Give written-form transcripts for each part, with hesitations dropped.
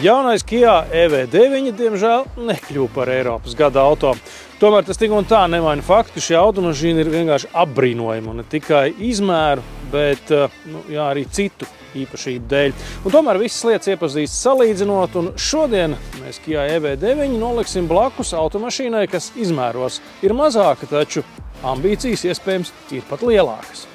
Jaunais Kia EV9, diemžēl, nekļuva par Eiropas gada auto. Tomēr tas tik un tā nemaina faktu, ka šī automašīna ir vienkārši apbrīnojama. Ne tikai izmēru, bet arī citu īpašību dēļ. Un tomēr visas lietas iepazīst salīdzinot, un šodien mēs Kia EV9 noliksim blakus automašīnai, kas izmēros ir mazāka, taču ambīcijas iespējams ir pat lielākas.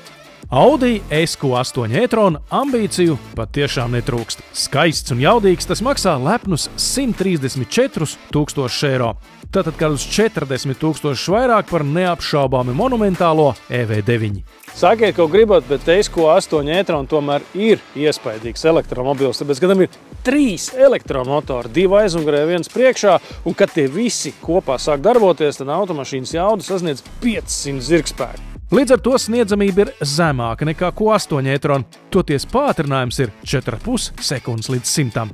Audi SQ8 e-tron ambīciju pat tiešām netrūkst. Skaists un jaudīgs, tas maksā lepnus 134 000 eiro. Tātad kādus 40 000 vairāk par neapšaubāmi monumentālo EV9. Sakiet, ko gribat, bet SQ8 e-tron tomēr ir iespaidīgs elektromobils, tāpēc gadam ir 3 elektromotori, 2 aizmugurē, 1 priekšā, un kad tie visi kopā sāk darboties, tad automašīnas jauda sasniedz 500 zirgspēku. Līdz ar to sniedzamība ir zemāka nekā Q8 e-tron, toties pātrinājums ir 4,5 sekundes līdz 100.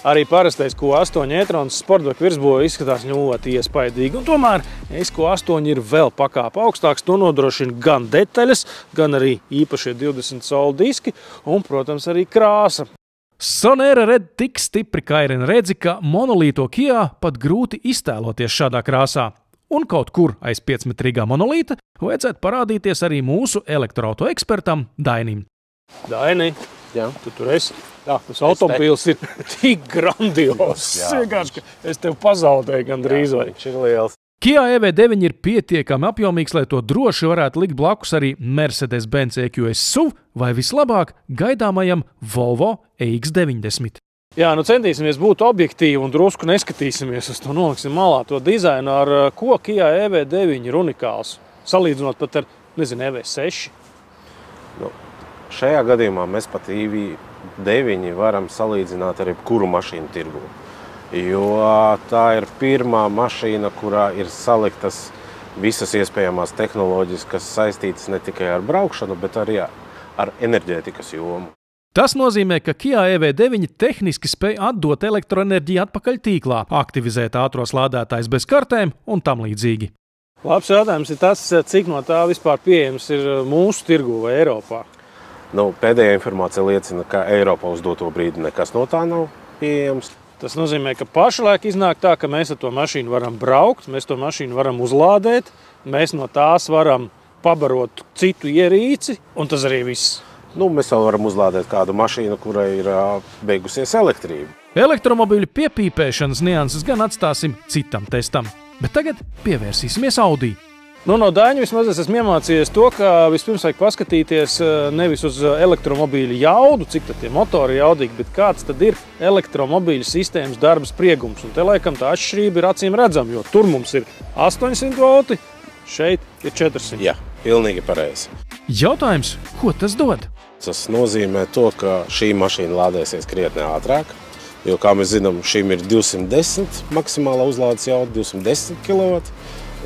Arī parastais Q8 e-trons sportbaku virsboja izskatās ļoti iespaidīgi, un tomēr SQ8 ir vēl pakāpe augstāks, to nodrošina gan detaļas, gan arī īpašie 20 solu diski un, protams, arī krāsa. Sonera Red tik stipri kairina redzi, ka monolīto Kia pat grūti iztēloties šādā krāsā. Un kaut kur aiz 5-metrīgā monolīta vajadzētu parādīties arī mūsu elektroauto ekspertam Dainim. Daini, jā. Tu tur esi? Jā, tas automobīls ir tik grandios. Es tev pazaudēju gandrīz. Viņš ir liels. Kia EV9 ir pietiekami apjomīgs, lai to droši varētu likt blakus arī Mercedes-Benz EQS SUV vai vislabāk gaidāmajam Volvo EX90. Jā, centīsimies būt objektīvi un drusku neskatīsimies uz to, noliksim malā to dizainu, ar ko Kia EV9 ir unikāls, salīdzinot pat ar, EV6. Šajā gadījumā mēs pat EV9 varam salīdzināt ar jebkuru mašīnu tirgu, jo tā ir pirmā mašīna, kurā ir saliktas visas iespējamās tehnoloģijas, kas saistītas ne tikai ar braukšanu, bet arī ar enerģētikas jomu. Tas nozīmē, ka Kia EV9 tehniski spēj atdot elektroenerģiju atpakaļ tīklā, aktivizēt ātros lādētājus bez kartēm un tam līdzīgi. Labs jautājums ir tas, cik no tā vispār pieejams ir mūsu tirgu vai Eiropā? Pēdējā informācija liecina, ka Eiropā uz doto brīdi nekas no tā nav pieejams. Tas nozīmē, ka pašlaik iznāk tā, ka mēs ar to mašīnu varam braukt, mēs to mašīnu varam uzlādēt, mēs no tās varam pabarot citu ierīci, un tas arī viss. Mēs vēl varam uzlādēt kādu mašīnu, kurai ir beigusies elektrība. Elektromobīļu piepīpēšanas nianses gan atstāsim citam testam, bet tagad pievērsīsimies Audi. No Daņa vismaz es esmu iemācījies to, ka vispirms vajag paskatīties nevis uz elektromobīļu jaudu, cik tad tie motori ir jaudīgi, bet kāds tad ir elektromobīļu sistēmas darba spriegums. Un te laikam tā atšķirība ir acīm redzama, jo tur mums ir 800 volti, šeit ir 400. Jā, pilnīgi pareizi. Jautājums, ko tas dod? Tas nozīmē to, ka šī mašīna lādēsies krietni ātrāk, jo, kā mēs zinām, šīm ir 210 maksimālā uzlādes jauda, 210 kW,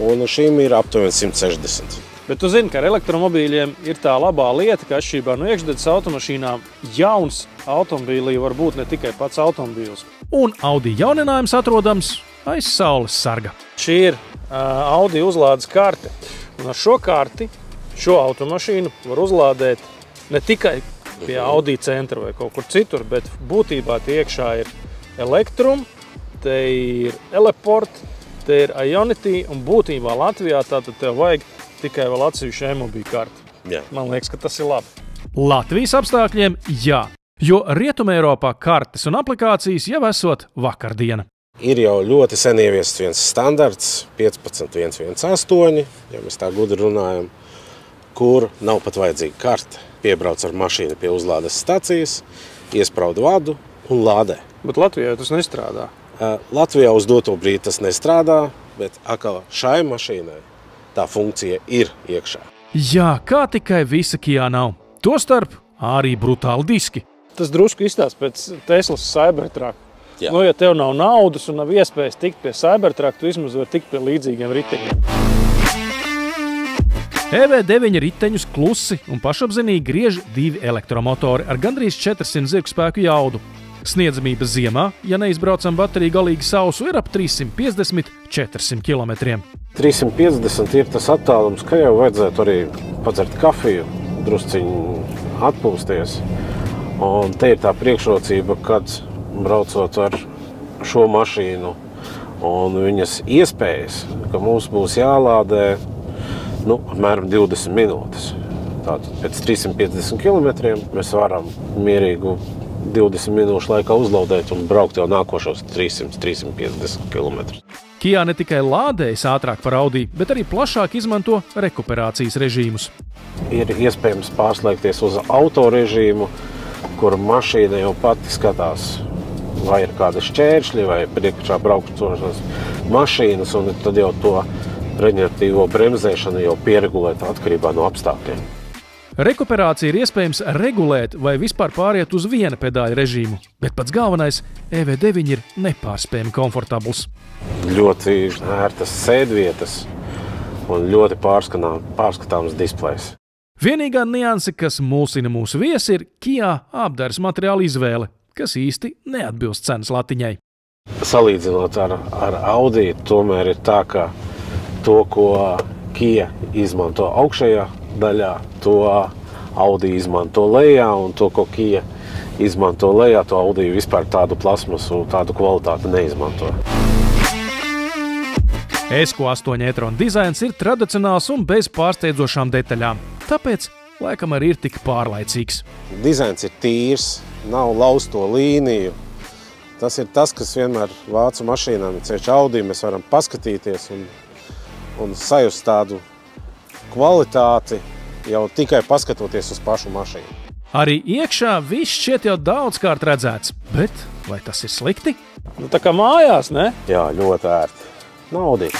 un šīm ir aptuveni 160. Bet tu zini, ka ar elektromobīļiem ir tā labā lieta, ka atšķirībā no iekšdedzes automašīnām jauns automobīlī var būt ne tikai pats automobīls. Un Audi jauninājums atrodams aiz saules sarga. Šī ir Audi uzlādes karte, un ar šo karti šo automašīnu var uzlādēt ne tikai pie Audi centra vai kaut kur citur, bet būtībā tie iekšā ir Elektrum, te ir Eleport, te ir Ionity, un būtībā Latvijā tātad tev vajag tikai vēl atsevišķu e-mobīļu karti. Jā. Man liekas, ka tas ir labi. Latvijas apstākļiem jā, jo Rietumeiropā kartes un aplikācijas jau esot vakardiena. Ir jau ļoti sen ieviests viens standarts 15.118, ja mēs tā gudri runājam, kur nav pat vajadzīga karte. Piebrauc ar mašīnu pie uzlādes stacijas, iesprauda vadu un lādē. Bet Latvijā tas nestrādā. Latvijā uz doto brīdi tas nestrādā, bet atkal šai mašīnai tā funkcija ir iekšā. Jā, kā tikai visa Kia nav. Tostarp arī brutāli diski. Tas drusku izstāsta pēc Teslas Cybertruck. Jā. Ja tev nav naudas un nav iespējas tikt pie Cybertruck, tu vismaz var tikt pie līdzīgiem riteņiem. EV9 riteņus klusi un pašapzinīgi griež 2 elektromotori ar gandrīz 400 zirgspēku jaudu. Sniedzamība ziemā, ja neizbraucam bateriju galīgi sausu, ir ap 350–400 km. 350 ir tas attālums, ka jau vajadzētu arī padzert kafiju, drusciņu atpūsties. Un te ir tā priekšrocība, kad braucot ar šo mašīnu un viņas iespējas, ka mums būs jālādē apmēram 20 minūtes. Tātad pēc 350 km mēs varam mierīgu 20 minūšu laikā uzlaudēt un braukt jau nākošos 300-350 km. Kia ne tikai lādējas ātrāk par Audi, bet arī plašāk izmanto rekuperācijas režīmus. Ir iespējams pārslēgties uz auto režīmu, kur mašīna jau pati skatās, vai ir kāda šķēršļi, vai priekšā braukstošas mašīnas, un tad jau to reģeneratīvo bremzēšanu jau pieregulēt atkarībā no apstākļiem. Rekuperācija ir iespējams regulēt vai vispār pāriet uz viena pedāļa režīmu, bet pats galvenais EV9 ir nepārspējami komfortabls. Ļoti ērtas sēdvietas un ļoti pārskatāms displejs. Vienīgā nianse, kas mulsina mūsu viesi, ir Kia apdares materiāla izvēle, kas īsti neatbilst cenas latiņai. Salīdzinot ar Audi, tomēr ir tā, ka to, ko Kia izmanto augšējā daļā, to Audi izmanto lejā, un to, ko Kia izmanto lejā, to Audi vispār tādu plasmasu, tādu kvalitāti neizmanto. ESQ8 e-tron dizains ir tradicionāls un bez pārsteidzošām detaļām, tāpēc laikam arī ir tik pārlaicīgs. Dizains ir tīrs, nav lausto līniju. Tas ir tas, kas vienmēr vācu mašīnām, ceļš Audi, mēs varam paskatīties un sajust tādu kvalitāti jau tikai paskatoties uz pašu mašīnu. Arī iekšā viss šķiet jau daudzkārt redzēts, bet vai tas ir slikti? Tā kā mājās, ne? Jā, ļoti ērti. Naudīgi.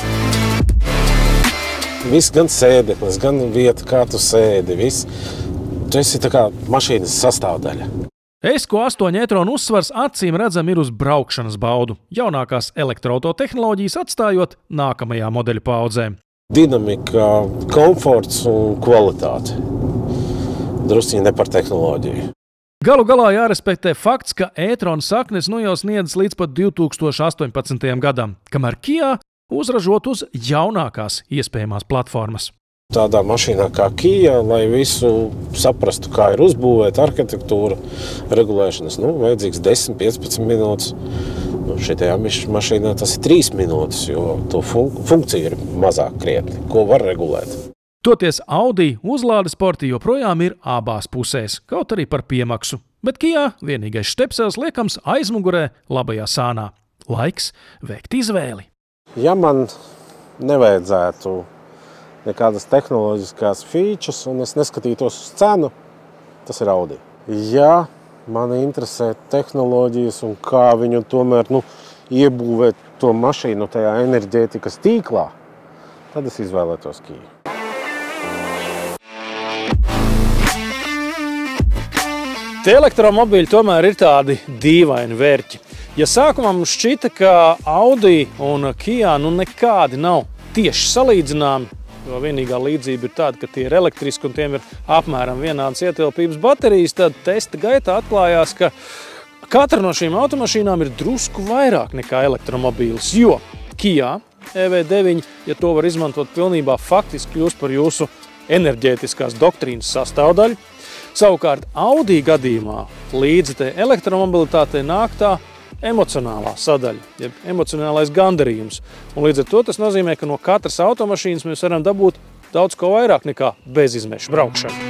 Viss gan sēdeklis, gan vieta, kā tu sēdi, viss. Tu esi tā kā mašīnas sastāvdaļa. ESQ8 e-tron uzsvars acīm redzam ir uz braukšanas baudu, jaunākās elektroauto tehnoloģijas atstājot nākamajā modeļu paudzē. Dinamika, komforts un kvalitāte. Drusciņi ne par tehnoloģiju. Galu galā jārespektē fakts, ka e-tron saknes jau sniedzas līdz pat 2018. gadam, kamēr Kia uzražot uz jaunākās iespējamās platformas. Tādā mašīnā kā Kia, lai visu saprastu, kā ir uzbūvēta arhitektūra, regulēšanas, vajadzīgs 10-15 minūtes. Šitajā mašīnā tas ir 3 minūtes, jo to funkcija ir mazāk krietni, ko var regulēt. Toties Audi uzlādes porti joprojām ir abās pusēs, kaut arī par piemaksu. Bet Kia vienīgais štepsels liekams aizmugurē labajā sānā. Laiks veikt izvēli. Ja man nevajadzētu nekādas tehnoloģiskās features un es neskatītos uz cenu, tas ir Audi. Ja mani interesē tehnoloģijas un kā viņu tomēr iebūvēt to mašīnu tajā enerģētikas tīklā, tad es izvēlētos Kia. Tie elektromobīļi tomēr ir tādi dīvaini vērķi. Ja sākumā mums šķita, ka Audi un Kia nekādi nav tieši salīdzināmi, jo vienīgā līdzība ir tāda, ka tie ir elektriski un tiem ir apmēram vienādas ietilpības baterijas, tad testa gaitā atklājās, ka katra no šīm automašīnām ir drusku vairāk nekā elektromobīlis, jo Kia EV9, ja to var izmantot pilnībā, faktiski kļūst par jūsu enerģētiskās doktrīnas sastāvdaļu. Savukārt Audi gadījumā līdzi te elektromobilitātei nāk tā emocionālā sadaļa, jeb emocionālais gandarījums. Un līdz ar to tas nozīmē, ka no katras automašīnas mēs varam dabūt daudz ko vairāk nekā bezizmešu braukšanu.